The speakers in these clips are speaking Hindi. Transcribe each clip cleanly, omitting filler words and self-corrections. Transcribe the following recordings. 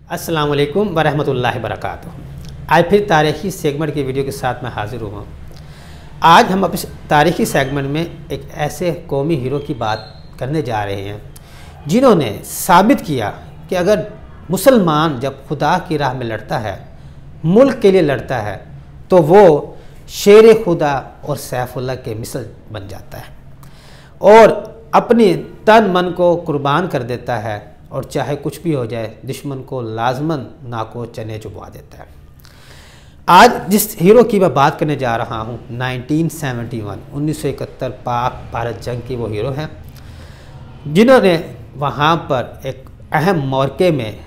अस्सलाम वालेकुम वरहमतुल्लाहि वबरकातुहू। आज फिर तारीख़ी सेगमेंट की वीडियो के साथ मैं हाज़िर हुआ। आज हम अपने तारीख़ी सेगमेंट में एक ऐसे कौमी हीरो की बात करने जा रहे हैं जिन्होंने साबित किया कि अगर मुसलमान जब खुदा की राह में लड़ता है, मुल्क के लिए लड़ता है, तो वो शेर खुदा और सैफुल्लाह के मिसल बन जाता है और अपनी तन मन को कुर्बान कर देता है और चाहे कुछ भी हो जाए दुश्मन को लाजमन नाको चने चुबवा देता है। आज जिस हीरो की मैं बात करने जा रहा हूँ 1971 पाक भारत जंग की वो हीरो हैं जिन्होंने वहाँ पर एक अहम मौके में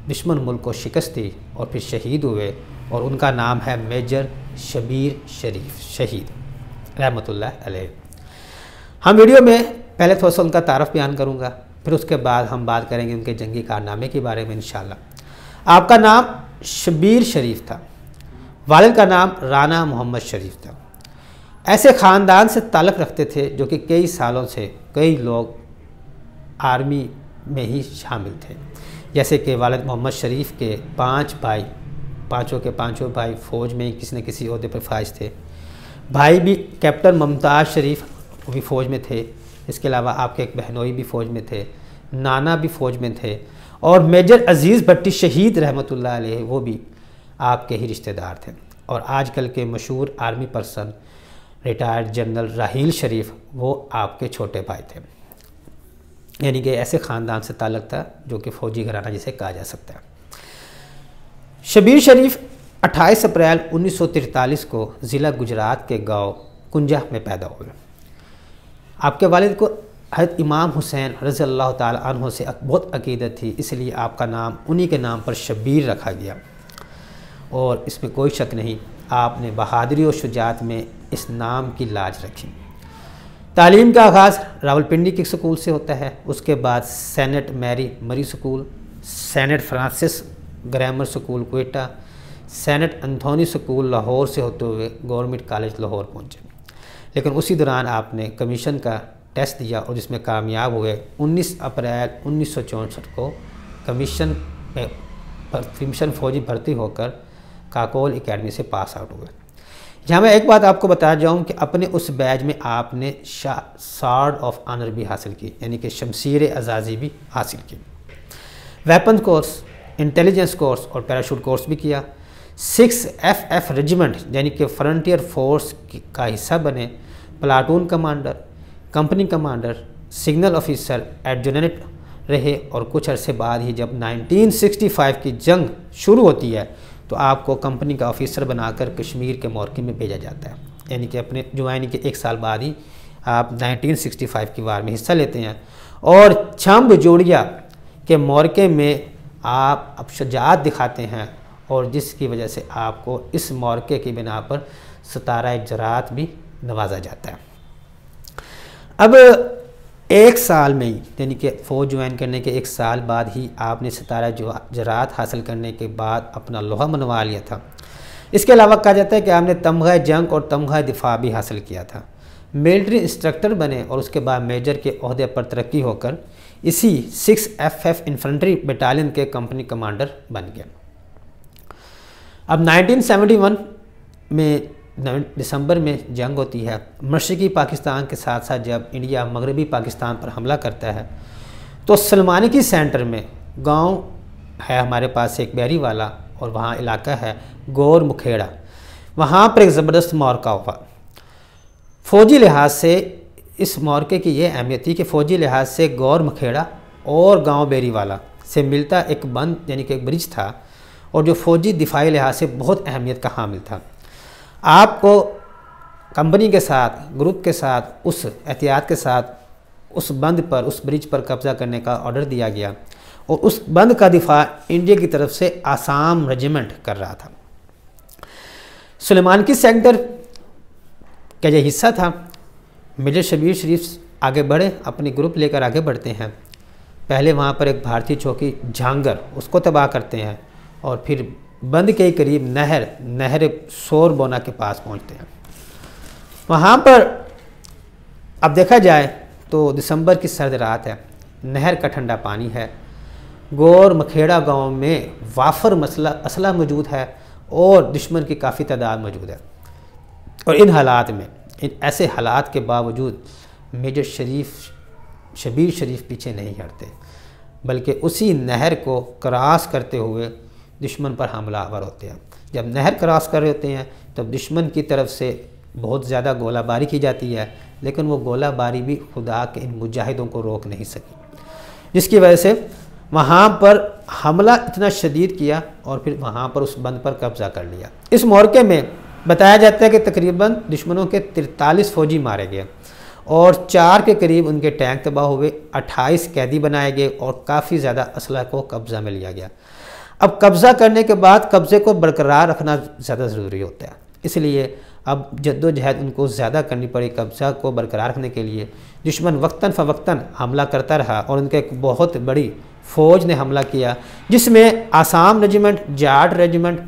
दुश्मन मुल्क को शिकस्त दी और फिर शहीद हुए और उनका नाम है मेजर शबीर शरीफ शहीद रहमतुल्लाह अलैह। हम वीडियो में पहले थोड़ा सा उनका तारफ़ बयान करूँगा, फिर उसके बाद हम बात करेंगे उनके जंगी कारनामे के बारे में इंशाअल्लाह। आपका नाम शबीर शरीफ था, वालिद का नाम राना मोहम्मद शरीफ था। ऐसे ख़ानदान से ताल्लुक़ रखते थे जो कि कई सालों से कई लोग आर्मी में ही शामिल थे। जैसे कि वालिद मोहम्मद शरीफ के 5 भाई, पाँचों के पाँचों भाई फ़ौज में ही किसी न किसी ओहदे पर फाइज थे। भाई भी कैप्टन मुमताज़ शरीफ भी फ़ौज में थे। इसके अलावा आपके एक बहनोई भी फ़ौज में थे, नाना भी फ़ौज में थे और मेजर अज़ीज़ भट्टी शहीद रहमतुल्लाह अलैह वो भी आपके ही रिश्तेदार थे। और आजकल के मशहूर आर्मी पर्सन रिटायर्ड जनरल राहील शरीफ वो आपके छोटे भाई थे। यानी कि ऐसे ख़ानदान से ताल्लुक़ था जो कि फ़ौजी घराना जिसे कहा जा सकता है। शबीर शरीफ 28 अप्रैल 1943 को ज़िला गुजरात के गाँव कुंजा में पैदा हुए। आपके वालिद को हज़रत इमाम हुसैन रज़ी अल्लाह ताला अन्हो से बहुत अक़ीदत थी, इसलिए आपका नाम उन्हीं के नाम पर शबीर रखा गया और इसमें कोई शक नहीं आपने बहादुरी और शुजाअत में इस नाम की लाज रखी। तालीम का आगाज़ रावलपिंडी के स्कूल से होता है, उसके बाद सेनेट मैरी मरी school, senate Francis grammar school Quetta, senate Anthony school Lahore से होते हुए गवर्नमेंट कॉलेज लाहौर पहुँचे। लेकिन उसी दौरान आपने कमीशन का टेस्ट दिया और जिसमें कामयाब हुए। 19 अप्रैल 1964 को कमीशन फ़ौजी भर्ती होकर काकोल एकेडमी से पास आउट हुए। यहाँ मैं एक बात आपको बता जाऊँ कि अपने उस बैच में आपने सार्ड ऑफ ऑनर भी हासिल की, यानी कि शमशीर अज़ाज़ी भी हासिल की। वेपन कोर्स, इंटेलिजेंस कोर्स और पैराशूट कोर्स भी किया। 6 FF रेजिमेंट यानी कि फ्रंटियर फोर्स का हिस्सा बने। Platoon commander, company commander, signal officer, adjutant रहे और कुछ अरसे बाद ही जब 1965 की जंग शुरू होती है तो आपको कंपनी का ऑफिसर बनाकर कश्मीर के मोर्चे में भेजा जाता है। यानी कि अपने ज्वाइनिंग के 1 साल बाद ही आप 1965 की वार में हिस्सा लेते हैं और छम्ब जोड़िया के मोर्चे में आप अब शुजाअत दिखाते हैं और जिसकी वजह से आपको इस मौके की बिना पर 17 जरात भी नवाजा जाता है। अब 1 साल में ही यानी कि फ़ौज ज्वाइन करने के 1 साल बाद ही आपने 17 जरात हासिल करने के बाद अपना लोहा मनवा लिया था। इसके अलावा कहा जाता है कि आपने तमग़ा जंग और तमग़ा दिफा भी हासिल किया था। मिलिट्री इंस्ट्रक्टर बने और उसके बाद मेजर के ओहदे पर तरक्की होकर इसी 6 FF इन्फेंट्री बटालियन के कंपनी कमांडर बन गए। अब 1971 में दिसंबर में जंग होती है। मशरक़ी पाकिस्तान के साथ साथ जब इंडिया मगरबी पाकिस्तान पर हमला करता है तो सलमानी की सेंटर में गांव है हमारे पास एक बैरी वाला और वहाँ इलाका है गौर मुखेड़ा। वहाँ पर एक ज़बरदस्त मौक़ा हुआ। फ़ौजी लिहाज से इस मौक़े की ये अहमियत थी कि फ़ौजी लिहाज से गौर मुखेड़ा और गांव बैरी वाला से मिलता एक बंद यानी कि एक ब्रिज था और जो फ़ौजी दिफाई लिहाज से बहुत अहमियत का हामिल था। आपको कंपनी के साथ, ग्रुप के साथ, उस एहतियात के साथ उस बंद पर, उस ब्रिज पर कब्ज़ा करने का ऑर्डर दिया गया और उस बंद का दिफा इंडिया की तरफ से आसाम रेजिमेंट कर रहा था। सुलेमान की सेक्टर का यह हिस्सा था। मेजर शबीर शरीफ आगे बढ़े, अपने ग्रुप लेकर आगे बढ़ते हैं। पहले वहाँ पर एक भारतीय चौकी झांगर उसको तबाह करते हैं और फिर बंद के करीब नहर सोरबोना के पास पहुंचते हैं। वहाँ पर अब देखा जाए तो दिसंबर की सर्द रात है, नहर का ठंडा पानी है, गौर मखेड़ा गांव में वाफर असला मौजूद है और दुश्मन की काफ़ी तादाद मौजूद है। और इन हालात में, इन ऐसे हालात के बावजूद मेजर शबीर शरीफ पीछे नहीं हटते, बल्कि उसी नहर को क्रॉस करते हुए दुश्मन पर हमलावर होते हैं। जब नहर क्रॉस कर रहे होते हैं तब दुश्मन की तरफ से बहुत ज़्यादा गोलाबारी की जाती है, लेकिन वो गोलाबारी भी खुदा के इन मुजाहिदों को रोक नहीं सकी, जिसकी वजह से वहाँ पर हमला इतना शदीद किया और फिर वहाँ पर उस बंद पर कब्ज़ा कर लिया। इस मौके में बताया जाता है कि तकरीबन दुश्मनों के 43 फ़ौजी मारे गए और 4 के करीब उनके टैंक तबाह हुए, 28 कैदी बनाए गए और काफ़ी ज़्यादा असला को कब्ज़ा में लिया गया। अब कब्ज़ा करने के बाद कब्ज़े को बरकरार रखना ज़्यादा ज़रूरी होता है, इसलिए अब जद्दोजहद उनको ज़्यादा करनी पड़ी कब्ज़ा को बरकरार रखने के लिए। दुश्मन वक्तन फ़वक्तन हमला करता रहा और उनके एक बहुत बड़ी फ़ौज ने हमला किया, जिसमें आसाम रेजिमेंट, जाट रेजिमेंट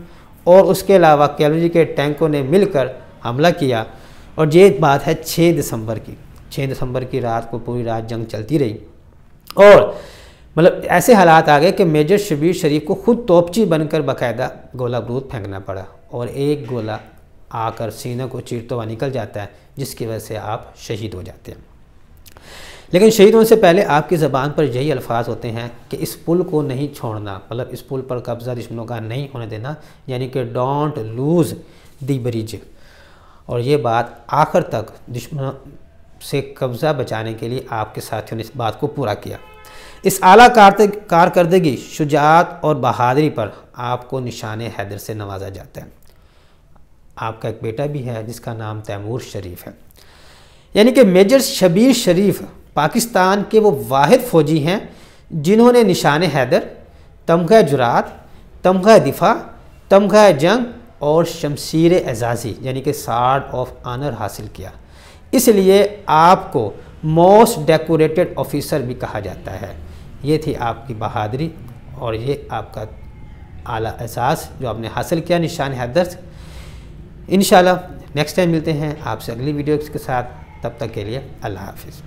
और उसके अलावा कैवलरी के टैंकों ने मिलकर हमला किया। और ये बात है 6 दिसंबर की। 6 दिसंबर की रात को पूरी रात जंग चलती रही और मतलब ऐसे हालात आ गए कि मेजर शबीर शरीफ को खुद तोपची बनकर बाकायदा गोला बारूद फेंकना पड़ा और एक गोला आकर सीने को चीरता हुआ निकल जाता है, जिसकी वजह से आप शहीद हो जाते हैं। लेकिन शहीद होने से पहले आपकी ज़बान पर यही अल्फाज होते हैं कि इस पुल को नहीं छोड़ना, मतलब इस पुल पर कब्ज़ा दुश्मनों का नहीं होने देना, यानी कि डोंट लूज़ दी ब्रिज। और ये बात आखिर तक दुश्मनों से कब्ज़ा बचाने के लिए आपके साथियों ने इस बात को पूरा किया। इस आला कारकर्दगी, शुजाअत और बहादुरी पर आपको निशाने हैदर से नवाजा जाता है। आपका एक बेटा भी है जिसका नाम तैमूर शरीफ है। यानी कि मेजर शबीर शरीफ पाकिस्तान के वो वाहिद फ़ौजी हैं जिन्होंने निशाने हैदर, तमग़ा जुरात, तमग़ा दिफा, तमग़ा जंग और शमशीर एजाज़ी यानी कि सार्ड ऑफ ऑनर हासिल किया। इसलिए आपको मोस्ट डेकोरेटेड ऑफिसर भी कहा जाता है। ये थी आपकी बहादुरी और ये आपका आला एहसास जो आपने हासिल किया निशान हैदर से। इंशाल्लाह नेक्स्ट टाइम मिलते हैं आपसे अगली वीडियो के साथ। तब तक के लिए अल्लाह हाफिज़।